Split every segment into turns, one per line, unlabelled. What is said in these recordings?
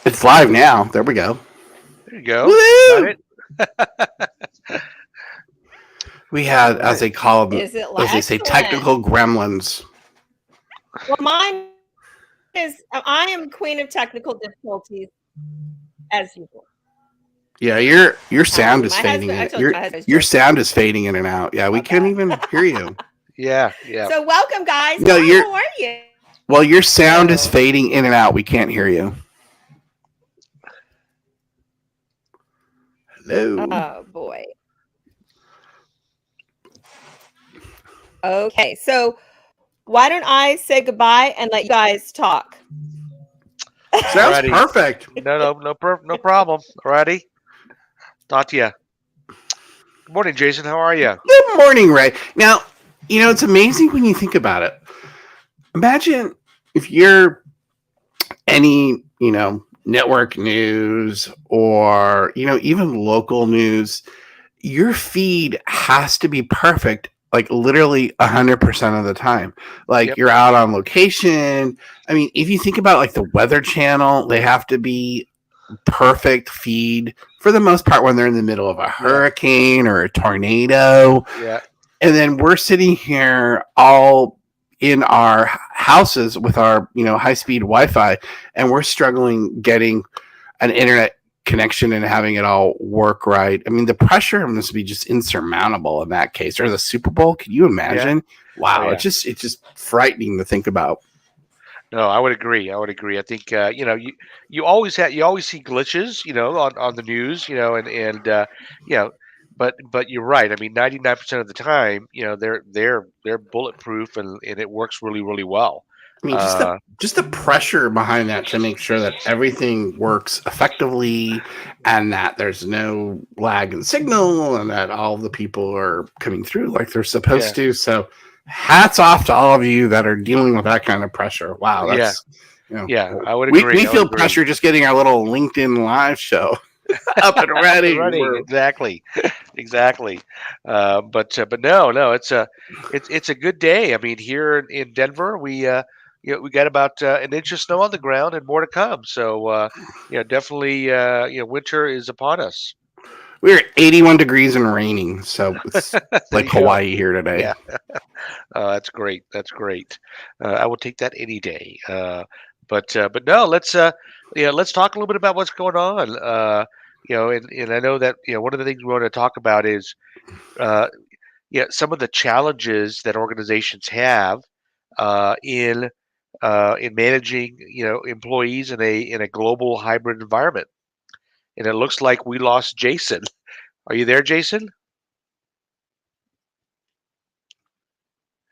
It's live now. There we go.
There you go. Got
Woo!
it.
We
All
had, as
right.
they call them,
Is it
as they say,
excellent?
technical gremlins.
Well, mine is. I am queen of technical difficulties as usual.
Yeah, your sound is
My
fading
husband. I
in.
told you my husband's
Your
joking
sound is fading in and out. Yeah, we
about
can't
that.
even hear you.
Yeah. Yeah.
So welcome, guys.
No,
Hi, how are you?
your sound is fading in and out. We can't hear you. Hello.
Oh boy. Okay, so why don't I say goodbye and let you guys talk?
Sounds
Alrighty.
perfect.
No problem. Alrighty. Talk to you. Good morning, Jason. How are you?
Good morning, Ray. Now, it's amazing when you think about it. Imagine if you're any, network news or, even local news, your feed has to be perfect, like literally 100% of the time. Like
Yep.
you're out on location. I mean, if you think about like the Weather Channel, they have to be perfect feed for the most part when they're in the middle of a hurricane or a tornado.
Yeah.
And then we're sitting here all in our houses with our, high speed Wi-Fi, and we're struggling getting an internet connection and having it all work right. I mean, the pressure must be just insurmountable in that case. Or the Super Bowl, can you imagine? Wow,
Oh, yeah.
it's just frightening to think about.
No, I would agree. I think you always see glitches, on the news, you know, but you're right. I mean, 99% of the time, they're bulletproof and it works really well.
I mean,
Uh,
just the pressure behind that to make sure that everything works effectively and that there's no lag in signal and that all the people are coming through like they're supposed
yeah,
to. So, hats off to all of you that are dealing with that kind of pressure. Wow,
yeah,
that's
yeah. I would
we
agree. I would
feel
agree.
pressure just getting our little LinkedIn live show up and
Up and
ready.
running,
We're
exactly, exactly. But no, it's a good day. I mean, here in Denver, we got about an inch of snow on the ground and more to come. So definitely, winter is upon us.
we're 81 degrees and raining, so it's
There
like
you go.
Hawaii here today.
Yeah, that's great. That's great. I will take that any day. But no, let's talk a little bit about what's going on. And I know that one of the things we want to talk about is uh, some of the challenges that organizations have in managing employees in a global hybrid environment. And it looks like we lost Jason. Are you there, Jason?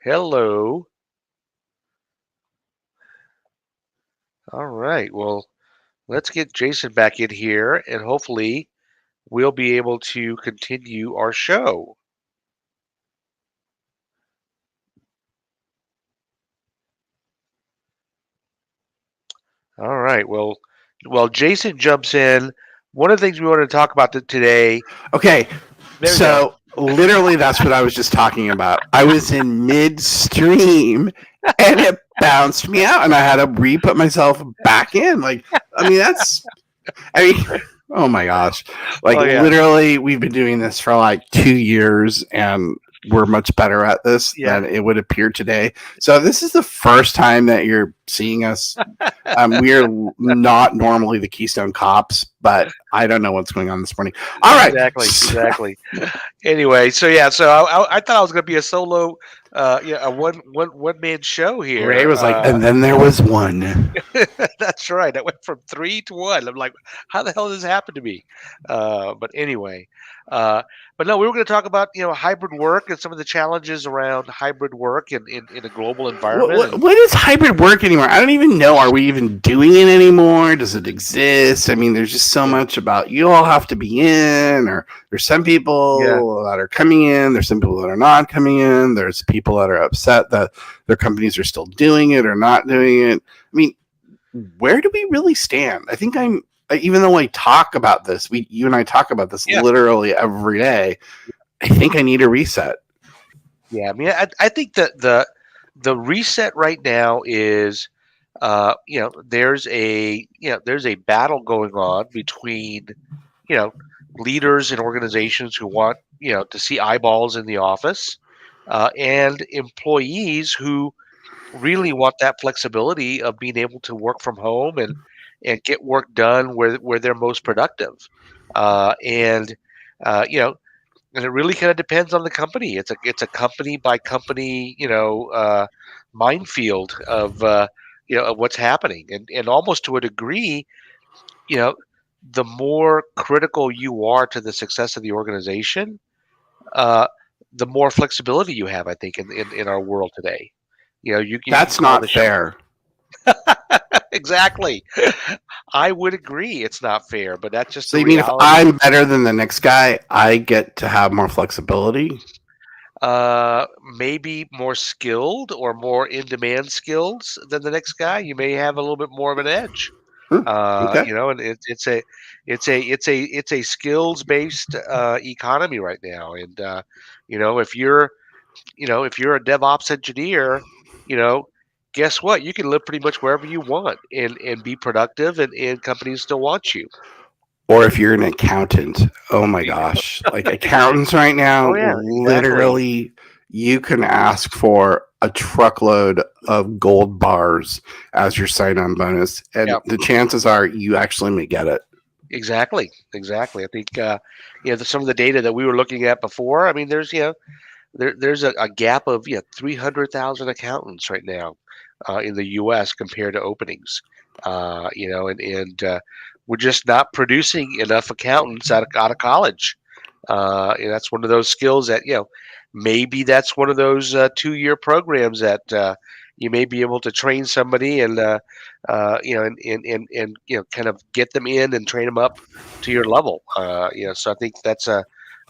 Hello. All right. Well, let's get Jason back in here, and hopefully we'll be able to continue our show. All right. Well, while Jason jumps in, one of the things we wanted to talk about today.
Okay,
There we go.
so literally that's what I was just talking about. I was in midstream and it bounced me out and I had to re-put myself back in. Like, I mean, oh my gosh. Like
Oh yeah.
literally we've been doing this for like 2 years and we're much better at this
Yeah.
than it would appear today. So this is the first time that you're seeing us. We are not normally the Keystone Cops, but I don't know what's going on this morning. All right.
Exactly. Anyway, so I thought I was going to be a solo, a one man show
Ray
here.
was like, and then there was one.
That's right. I went from 3 to 1. I'm like, how the hell did this happen to me? But anyway, uh, but no, we were going to talk about hybrid work and some of the challenges around hybrid work in a global environment.
What is hybrid work anymore? I don't even know. Are we even doing it anymore? Does it exist? I mean, there's just so much about you all have to be in, or there's some people that are coming in, there's some people that are not coming in, there's people that are upset that their companies are still doing it or not doing it. I mean, where do we really stand? I think even though I talk about this, you and I talk about this literally every day. I think I need a reset.
Yeah, I mean, I think that the reset right now is there's a battle going on between you know leaders in organizations who want to see eyeballs in the office, and employees who really want that flexibility of being able to work from home and get work done where they're most productive. And you know, and it really kind of depends on the company. It's a company by company, minefield of what's happening, and almost to a degree, you know, the more critical you are to the success of the organization, uh, the more flexibility you have. I think in our world today, you can
That's
call it
not
a show.
fair.
Exactly. I would agree it's not fair, but that's just
So
the
you mean if
reality.
I'm better than the next guy, I get to have more flexibility?
Maybe more skilled or more in demand skills than the next guy. You may have a little bit more of an edge.
Hmm, okay.
And it's a skills based economy right now. And if you're a DevOps engineer, you know, guess what? You can live pretty much wherever you want and be productive, and companies still want you.
Or if you're an accountant, oh my
Yeah.
gosh. Like accountants right now,
Oh yeah, exactly.
literally, you can ask for a truckload of gold bars as your sign on bonus. And
Yeah,
the chances are you actually may get it.
exactly. I think some of the data that we were looking at before. I mean, there's a gap of 300,000 accountants right now in the U.S. compared to openings. And we're just not producing enough accountants out of college. And that's one of those skills that maybe that's one of those 2-year programs that you may be able to train somebody and kind of get them in and train them up to your level. So I think that's a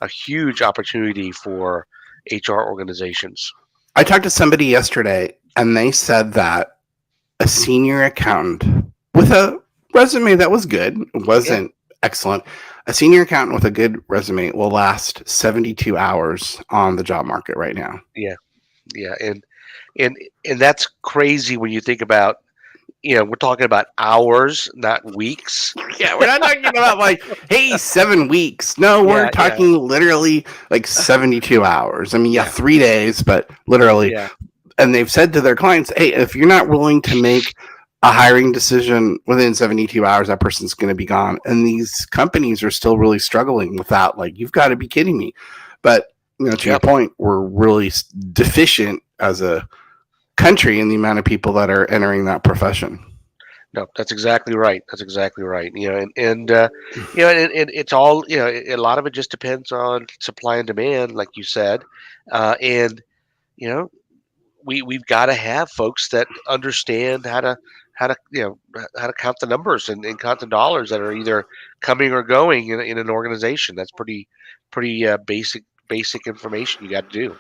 huge opportunity for HR organizations.
I talked to somebody yesterday and they said that a senior accountant with a resume that was good,
Yeah,
wasn't excellent, a senior accountant with a good resume will last 72 hours on the job market right now.
yeah, yeah, and and that's crazy when you think about we're talking about hours, not weeks.
Yeah, we're not talking about like, hey, 7 weeks. No, we're
Yeah, yeah,
talking literally like 72 hours. I mean, yeah,
yeah,
3 days, but literally.
yeah,
And they've said to their clients, hey, if you're not willing to make a hiring decision within 72 hours, that person's going to be gone. And these companies are still really struggling with that. Like, you've got to be kidding me. But, to your
yep.
point, we're really deficient as a country in the amount of people that are entering that profession.
No, that's exactly right. That's exactly right. And it's all a lot of it just depends on supply and demand, like you said, and you know we've got to have folks that understand how to count the numbers and count the dollars that are either coming or going in an organization. That's pretty basic information you got to do.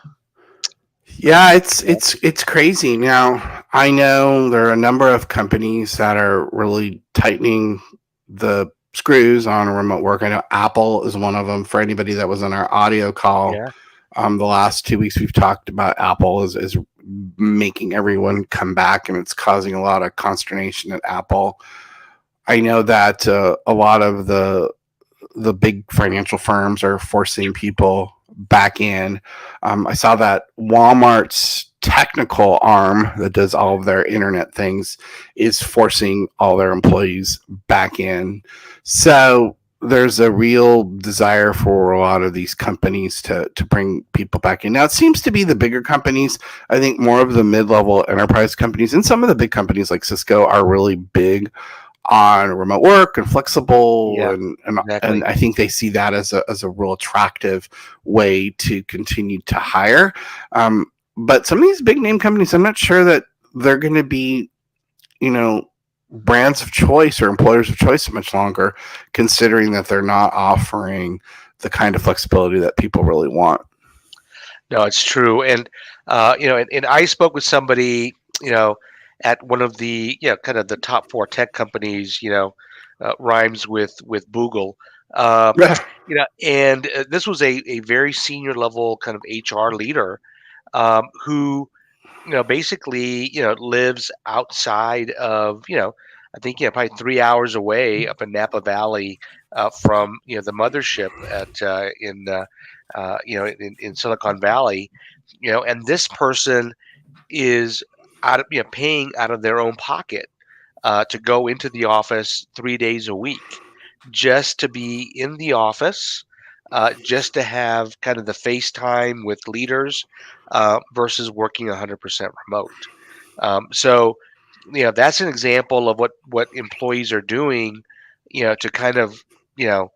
Yeah, it's
Yeah.
it's it's crazy. Now, I know there are a number of companies that are really tightening the screws on remote work. I know Apple is one of them. For anybody that was on our audio call,
Yeah.
the last 2 weeks we've talked about Apple is making everyone come back, and it's causing a lot of consternation at Apple. I know that a lot of the big financial firms are forcing people back in. I saw that Walmart's technical arm that does all of their internet things is forcing all their employees back in. So there's a real desire for a lot of these companies to bring people back in. Now, it seems to be the bigger companies. I think more of the mid-level enterprise companies and some of the big companies like Cisco are really big on remote work and flexible,
Yeah.
and
Exactly.
I think they see that as a real attractive way to continue to hire. But some of these big name companies, I'm not sure that they're going to be, you know, brands of choice or employers of choice much longer, considering that they're not offering the kind of flexibility that people really want.
No, it's true. And I spoke with somebody, at one of the, kind of the top 4 tech companies, rhymes with Google. And this was a very senior level kind of HR leader, who basically, lives outside of, I think, probably 3 hours away up in Napa Valley from, the mothership in Silicon Valley, and this person is out of, paying out of their own pocket to go into the office 3 days a week, just to be in the office, just to have kind of the FaceTime with leaders versus working 100% remote. So, that's an example of what employees are doing, to kind of, you know,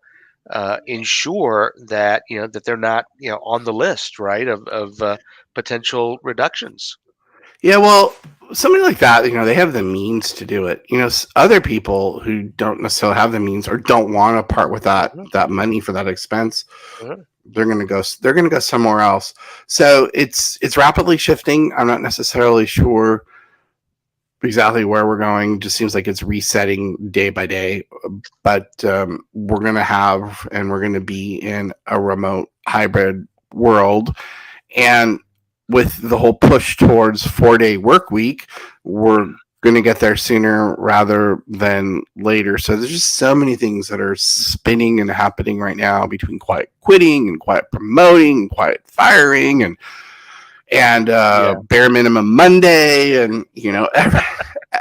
ensure that that they're not on the list, right, of potential reductions.
Yeah, well, somebody like that, they have the means to do it. Other people who don't necessarily have the means or don't want to part with
Mhm,
that money for that expense,
mhm.
they're going to go. They're going to go somewhere else. So it's rapidly shifting. I'm not necessarily sure exactly where we're going. Just seems like it's resetting day by day. But we're going to have, and we're going to be in a remote hybrid world. And with the whole push towards 4-day work week, we're going to get there sooner rather than later. So there's just so many things that are spinning and happening right now between quiet quitting and quiet promoting and quiet firing and
Yeah,
bare minimum Monday and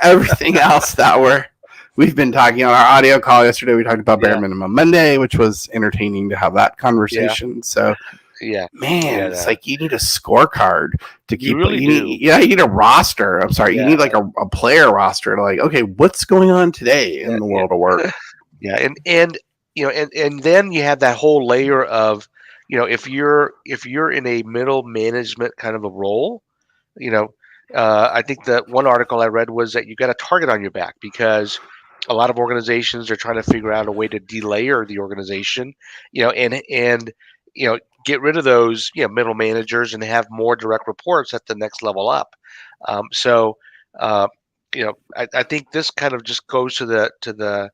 everything else that we've been talking on our audio call yesterday. We talked about bare
yeah,
minimum Monday, which was entertaining to have that
yeah,
conversation. So
yeah,
man,
yeah.
it's like you need a scorecard to
You
keep.
really do.
You need a roster. I'm sorry, you
Yeah,
need like a player roster to like, okay, what's going on today
yeah,
in the
yeah,
world of work?
yeah. And and then you have that whole layer of, if you're in a middle management kind of a role, you know, I think that one article I read was that you got a target on your back because a lot of organizations are trying to figure out a way to delayer the organization, and get rid of those middle managers and have more direct reports at the next level up. So, uh, I think this kind of just goes to the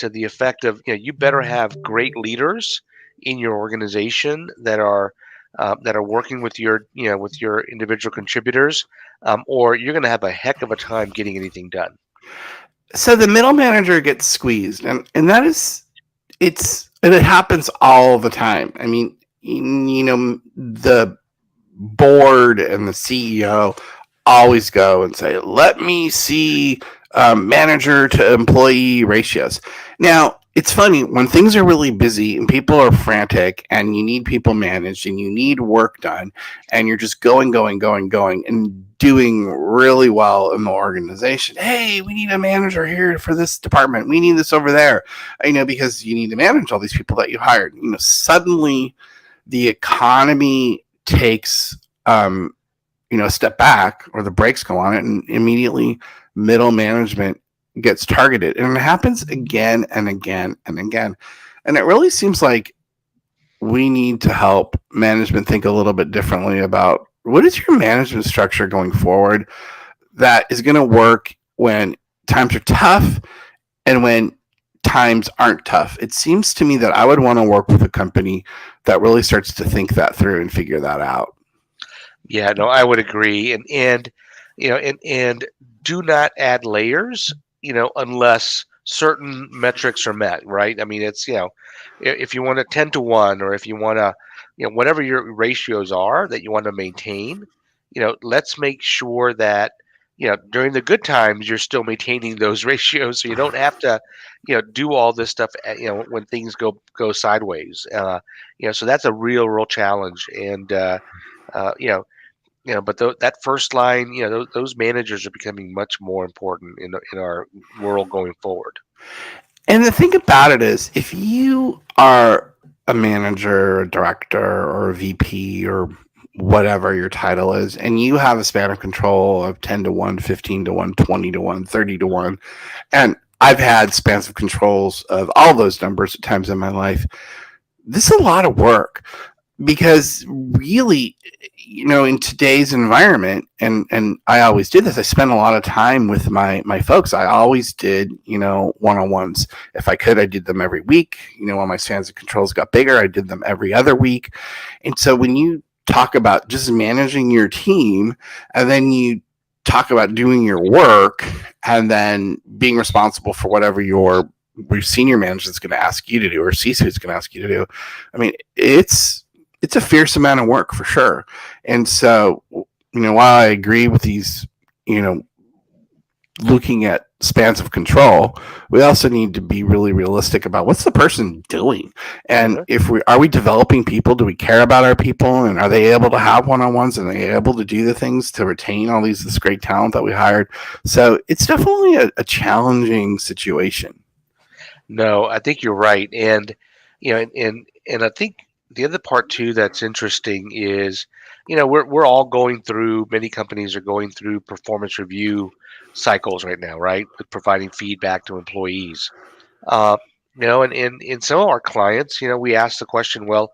effect of you better have great leaders in your organization that are working with your individual contributors, or you're going to have a heck of a time getting anything done.
So the middle manager gets squeezed, and that is and it happens all the time. I mean, the board and the CEO always go and say, "Let me see manager to employee ratios." Now, it's funny when things are really busy and people are frantic, and you need people managed and you need work done, and you're just going, going, going, going, and doing really well in the organization. Hey, we need a manager here for this department. We need this over there. Because you need to manage all these people that you hired. Suddenly the economy takes a step back or the brakes go on it, and immediately middle management gets targeted, and it happens again and again and again. And it really seems like we need to help management think a little bit differently about what is your management structure going forward that is going to work when times are tough and when times aren't tough. It seems to me that I would want to work with a company that really starts to think that through and figure that out.
Yeah, no, I would agree, and do not add layers, unless certain metrics are met, right? I mean, it's if you want a 10-to-1, or if you want to, whatever your ratios are that you want to maintain, let's make sure that during the good times you're still maintaining those ratios, so you don't have to do all this stuff when things go sideways. So that's a real challenge, and but that first line, those managers are becoming much more important in our world going forward.
And the thing about it is, if you are a manager, a director, or a VP, or whatever your title is, and you have a span of control of 10-to-1, 15-to-1, 20-to-1, 30-to-1, and I've had spans of controls of all those numbers at times in my life, this is a lot of work. Because really, in today's environment, and I always did this, I spent a lot of time with my folks. I always did, one-on-ones. If I could, I did them every week. When my spans of controls got bigger, I did them every other week. And so when you talk about just managing your team, and then you talk about doing your work and then being responsible for whatever your senior manager is going to ask you to do or C-suite is going to ask you to do. I mean, it's a fierce amount of work for sure. And so, while I agree with these, looking at spans of control, we also need to be really realistic about what's the person doing, and if are we developing people? Do we care about our people, and are they able to have one-on-ones, and are they able to do the things to retain all this great talent that we hired? So it's definitely a challenging situation.
No, I think you're right, and and I think the other part too that's interesting is, we're all going through. Many companies are going through performance review cycles right now, right? With providing feedback to employees. Uh, and in some of our clients, we ask the question, well,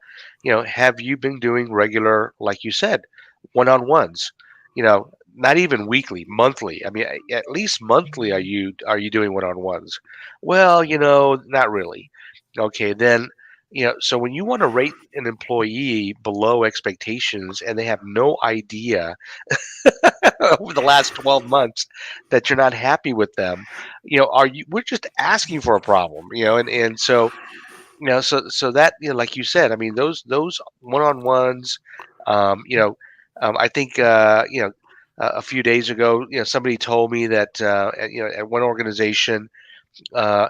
have you been doing regular, like you said, one-on-ones? Not even weekly, monthly. I mean, at least monthly. Are you doing one-on-ones? Well, not really. Okay, then. So when you want to rate an employee below expectations and they have no idea over the last 12 months that you're not happy with them, we're just asking for a problem, and so, so that, like you said, I mean, those one-on-ones, I think, a few days ago, somebody told me that, at one organization, uh,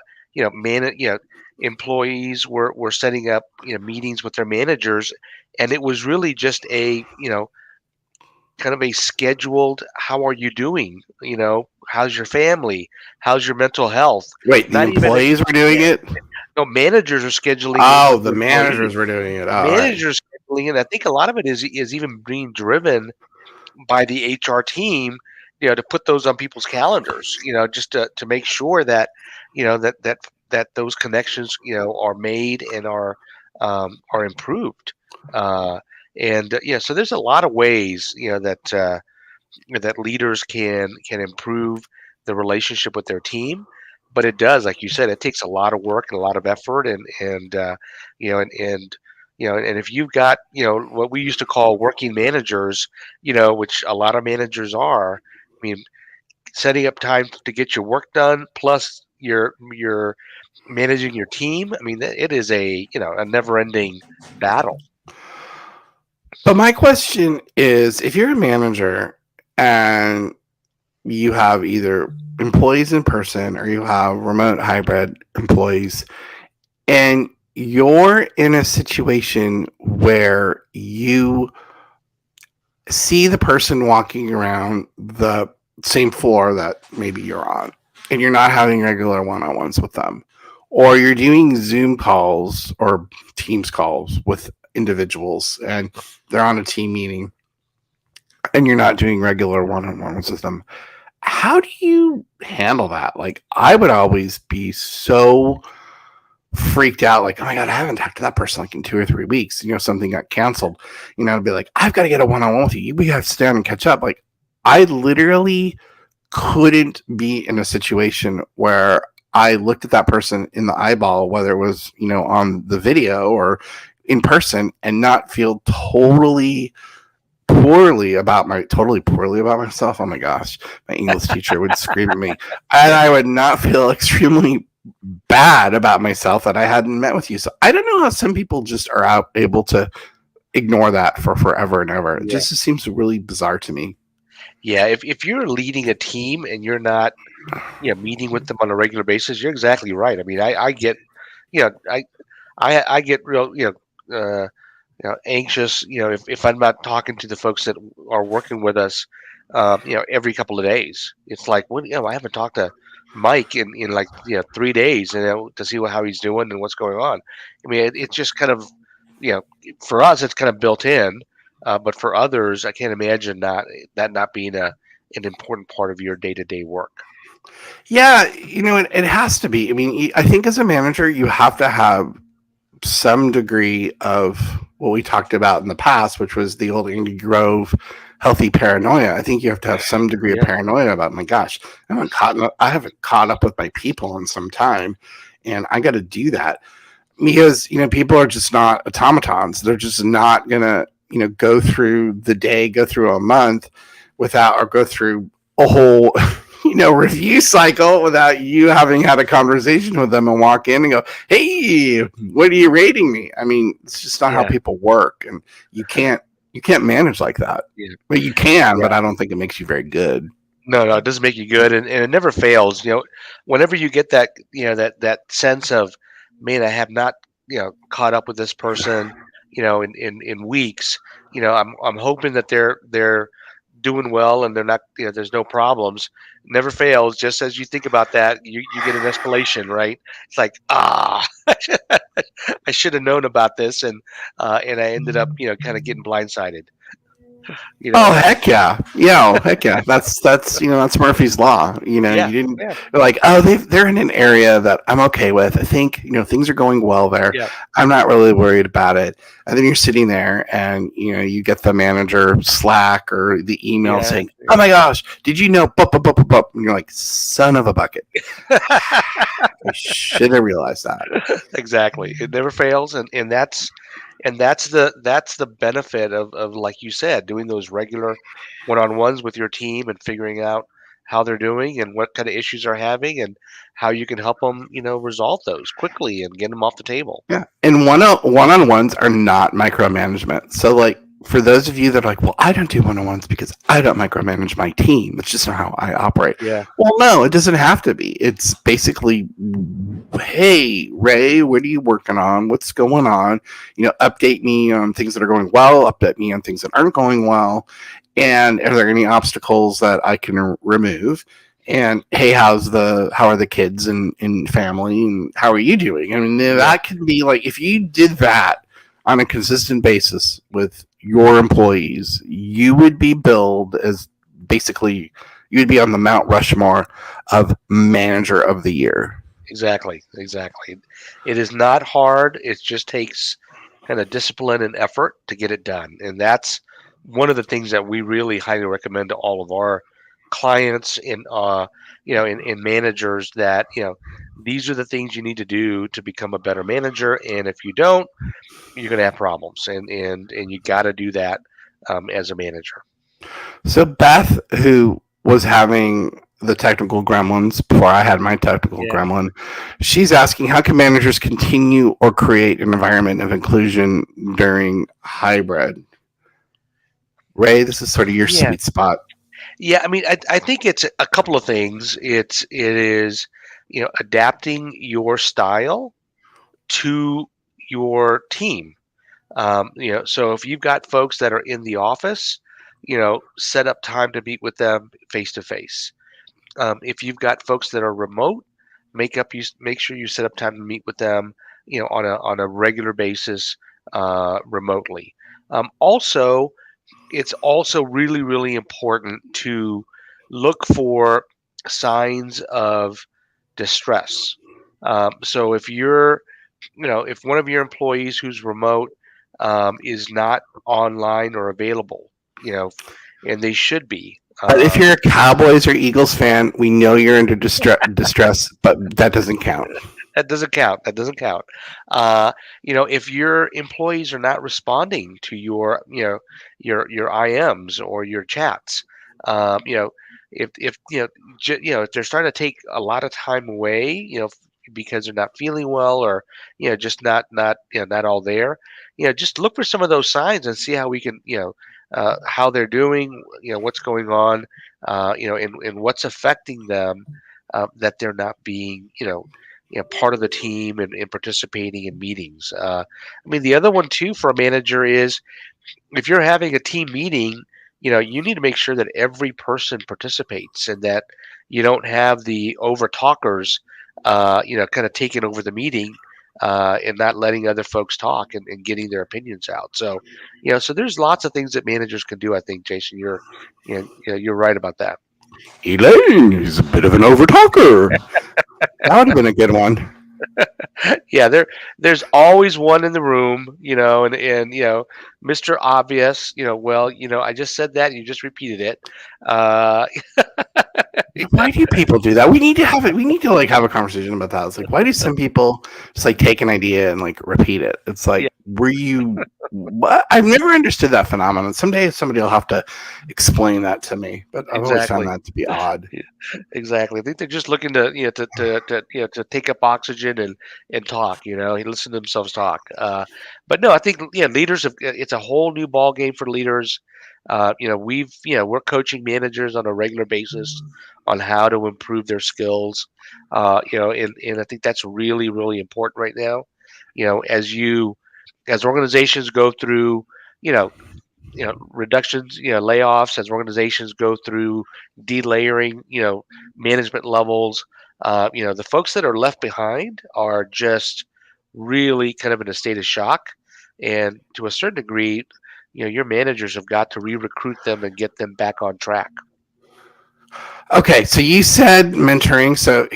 employees were setting up, meetings with their managers, and it was really just a, kind of a scheduled, how are you doing? How's your family? How's your mental health?
Wait, the
Not even
employees were doing it?
no, managers are scheduling it
Oh,
with
the
the
managers
employees.
were doing it. All right.
Managers scheduling it. I think a lot of it is even being driven by the HR team, to put those on people's calendars, just to make sure that, that those connections, are made and are improved. And so there's a lot of ways, that leaders can improve the relationship with their team. But it does, like you said, it takes a lot of work and a lot of effort, and if you've got, what we used to call working managers, which a lot of managers are, I mean, setting up time to get your work done, plus you're managing your team. I mean, it is a never-ending battle.
But my question is, if you're a manager and you have either employees in person or you have remote hybrid employees, and you're in a situation where you see the person walking around the same floor that maybe you're on, and you're not having regular one-on-ones with them, or you're doing Zoom calls or Teams calls with individuals and they're on a team meeting and you're not doing regular one-on-ones with them, how do you handle that? Like, I would always be so freaked out, like, oh my god, I haven't talked to that person like in 2 or 3 weeks. Something got canceled. I'd be like, I've got to get a one-on-one with you. We have to sit down and catch up. Like, I literally couldn't be in a situation where I looked at that person in the eyeball, whether it was, on the video or in person, and not feel totally poorly about myself. Oh my gosh, my English teacher would scream at me, and I would not feel extremely bad about myself that I hadn't met with you. So I don't know how some people just are able to ignore that for forever and ever. It just seems really bizarre to me.
Yeah, if you're leading a team and you're not, meeting with them on a regular basis, you're exactly right. I mean, I get, I get real, anxious, if I'm not talking to the folks that are working with us, every couple of days. It's like, I haven't talked to Mike in like 3 days, to see how he's doing and what's going on. I mean, it's just kind of, for us, it's kind of built in, but for others, I can't imagine that not being an important part of your day-to-day work.
Yeah, it has to be. I mean, I think as a manager, you have to have some degree of what we talked about in the past, which was the old Andy Grove healthy paranoia. I think you have to have some degree of paranoia about, my gosh, I haven't caught up with my people in some time, and I got to do that because people are just not automatons. They're just not gonna go through the day, go through a month without, or go through a whole review cycle without you having had a conversation with them and walk in and go, hey, what are you rating me? I mean, it's just not how people work, and you can't manage like that. But you can, but I don't think it makes you very good.
No, it doesn't make you good, and it never fails. Whenever you get that, that sense of, man, I have not, caught up with this person, in weeks. I'm hoping that they're doing well and they're not, there's no problems. Never fails. Just as you think about that, you get an escalation, right? It's like, I should have known about this, and I ended up, kind of getting blindsided.
Oh heck yeah, heck yeah. That's Murphy's law. You didn't.
Yeah.
You're like, oh, they're in an area that I'm okay with. I think things are going well there.
Yeah.
I'm not really worried about it. And then you're sitting there, and you get the manager Slack or the email saying, "Oh my gosh, did you know?" Bup, bup, bup, bup, bup. And you're like, son of a bucket. I should have realized that.
Exactly. It never fails, and that's the benefit of, like you said, doing those regular one-on-ones with your team and figuring out how they're doing and what kind of issues they're having and how you can help them, resolve those quickly and get them off the table.
Yeah, and one-on-ones are not micromanagement. So, like, for those of you that are like, well, I don't do one-on-ones because I don't micromanage my team. That's just not how I operate.
Yeah.
Well, no, it doesn't have to be. It's basically, hey, Ray, what are you working on? What's going on? Update me on things that are going well. Update me on things that aren't going well. And are there any obstacles that I can remove? And hey, how are the kids and family, and how are you doing? I mean, that can be like, if you did that on a consistent basis with your employees, you would be billed as basically, you'd be on the Mount Rushmore of manager of the year.
Exactly. It is not hard. It just takes kind of discipline and effort to get it done. And that's one of the things that we really highly recommend to all of our clients and in managers, that these are the things you need to do to become a better manager. And if you don't, you're going to have problems, and you got to do that as a manager.
So Beth, who was having the technical gremlins before I had my technical gremlin, she's asking, how can managers continue or create an environment of inclusion during hybrid? Ray, this is sort of your sweet spot.
Yeah, I mean, I think it's a couple of things. It is adapting your style to your team. So if you've got folks that are in the office, set up time to meet with them face to face. If you've got folks that are remote, make sure you set up time to meet with them, on a regular basis, remotely. Also, it's also really, really important to look for signs of distress. So if if one of your employees who's remote is not online or available, and they should be.
But if you're a Cowboys or Eagles fan, we know you're under distress, but that doesn't count.
That doesn't count. If your employees are not responding to your IMs or your chats, if they're starting to take a lot of time away, because they're not feeling well, or just not all there, just look for some of those signs and see how we can how they're doing, what's going on, and what's affecting them, that they're not being part of the team and participating in meetings. I mean, the other one too for a manager is, if you're having a team meeting, you need to make sure that every person participates, and that you don't have the over talkers, kind of taking over the meeting, and not letting other folks talk and getting their opinions out. So, so there's lots of things that managers can do. I think, Jason, you're right about that.
Elaine, he's a bit of an over talker. That would have been a good one.
Yeah, there's always one in the room, and Mr. Obvious, I just said that, you just repeated it.
Why do people do that? We need to have it. We need to like have a conversation about that. It's like, why do some people just like take an idea and like repeat it? It's like,
Yeah.
were you? What? I've never understood that phenomenon. Someday somebody will have to explain that to me. But I've always found that to be odd.
Exactly. I think they're just looking to to take up oxygen and talk. Listen to themselves talk. But no, I think leaders have. It's a whole new ball game for leaders. We're coaching managers on a regular basis on how to improve their skills. And I think that's really really important right now. As organizations go through, you know, reductions, layoffs, as organizations go through delayering, management levels, the folks that are left behind are just really kind of in a state of shock. And to a certain degree, your managers have got to re-recruit them and get them back on track.
Okay, so you said mentoring. So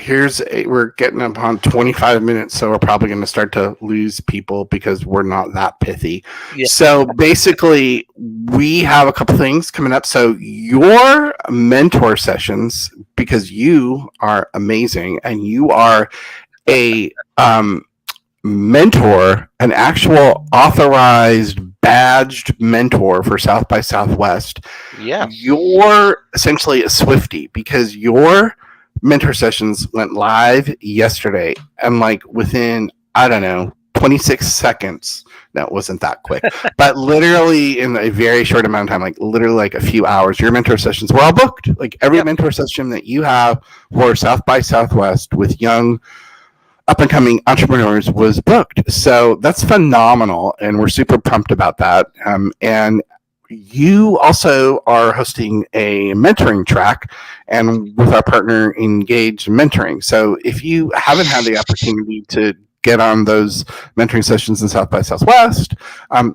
we're getting up on 25 minutes, so we're probably going to start to lose people because we're not that pithy.
Yeah.
So basically, we have a couple things coming up. So your mentor sessions, because you are amazing and you are a mentor, an actual authorized badged mentor for South by Southwest.
Yeah.
You're essentially a Swiftie because your mentor sessions went live yesterday and like within, I don't know, 26 seconds. No, it wasn't that quick, but literally in a very short amount of time, like literally like a few hours, your mentor sessions were all booked. Like every mentor session that you have for South by Southwest with young up and coming entrepreneurs was booked. So that's phenomenal. And we're super pumped about that. And you also are hosting a mentoring track and with our partner Engage Mentoring. So if you haven't had the opportunity to get on those mentoring sessions in South by Southwest,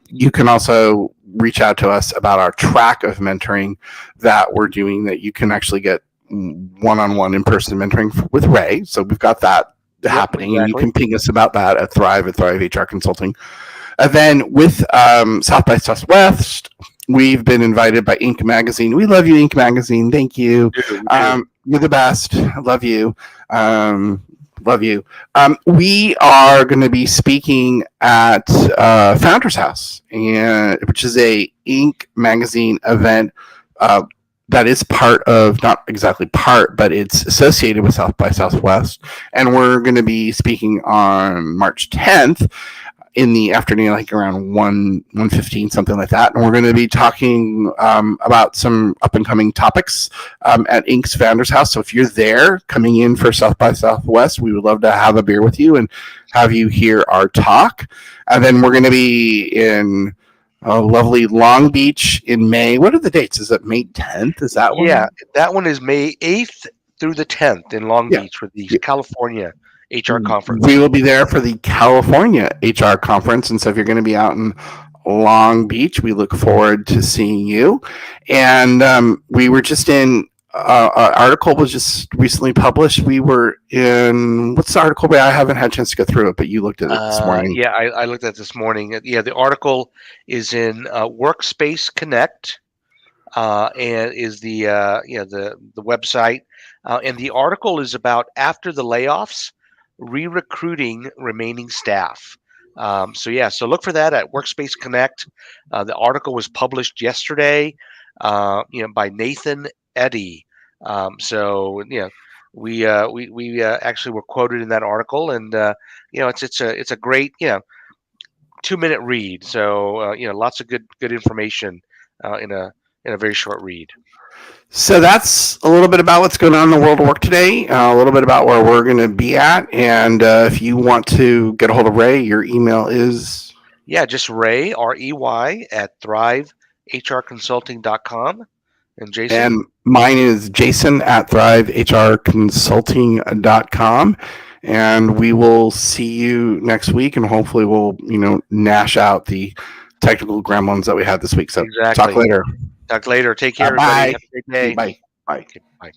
you can also reach out to us about our track of mentoring that we're doing that you can actually get one-on-one in-person mentoring with Ray. So we've got that happening, and you can ping us about that at Thrive HR Consulting. And then with South by Southwest, we've been invited by Inc. Magazine. We love you, Inc. Magazine. Thank you. You're the best. I love you. Love you. We are going to be speaking at Founders House, which is a Inc. Magazine event that is part of, not exactly part, but it's associated with South by Southwest. And we're going to be speaking on March 10th in the afternoon, like around 1:15, something like that. And we're going to be talking about some up and coming topics at Inc.'s Founders House. So if you're there coming in for South by Southwest, we would love to have a beer with you and have you hear our talk. And then we're going to be in lovely Long Beach in May. What are the dates? Is it May 10th? Is that one?
Yeah, that one is May 8th through the 10th in Long Beach for the California HR conference.
We will be there for the California HR conference. And so if you're going to be out in Long Beach, we look forward to seeing you. And we were just in, an article was just recently published. We were in, what's the article? I haven't had a chance to go through it, but you looked at it this morning.
Yeah, I looked at it this morning. Yeah, the article is in Workspace Connect, and is the website. And the article is about after the layoffs, re-recruiting remaining staff. So look for that at Workspace Connect. The article was published yesterday, by Nathan Eddy. We actually were quoted in that article, and it's a great 2-minute read. So lots of good information in a very short read.
So that's a little bit about what's going on in the world of work today, a little bit about where we're going to be at. And if you want to get a hold of Ray, your email is?
Yeah, just Ray, R-E-Y, at thrivehrconsulting.com. And Jason?
And mine is Jason at thrivehrconsulting.com. And we will see you next week, and hopefully we'll, gnash out the technical gremlins that we had this week. So
exactly.
Talk later.
Talk later. Take care, everybody.
Bye.
Have a great day.
Bye.
Okay, bye.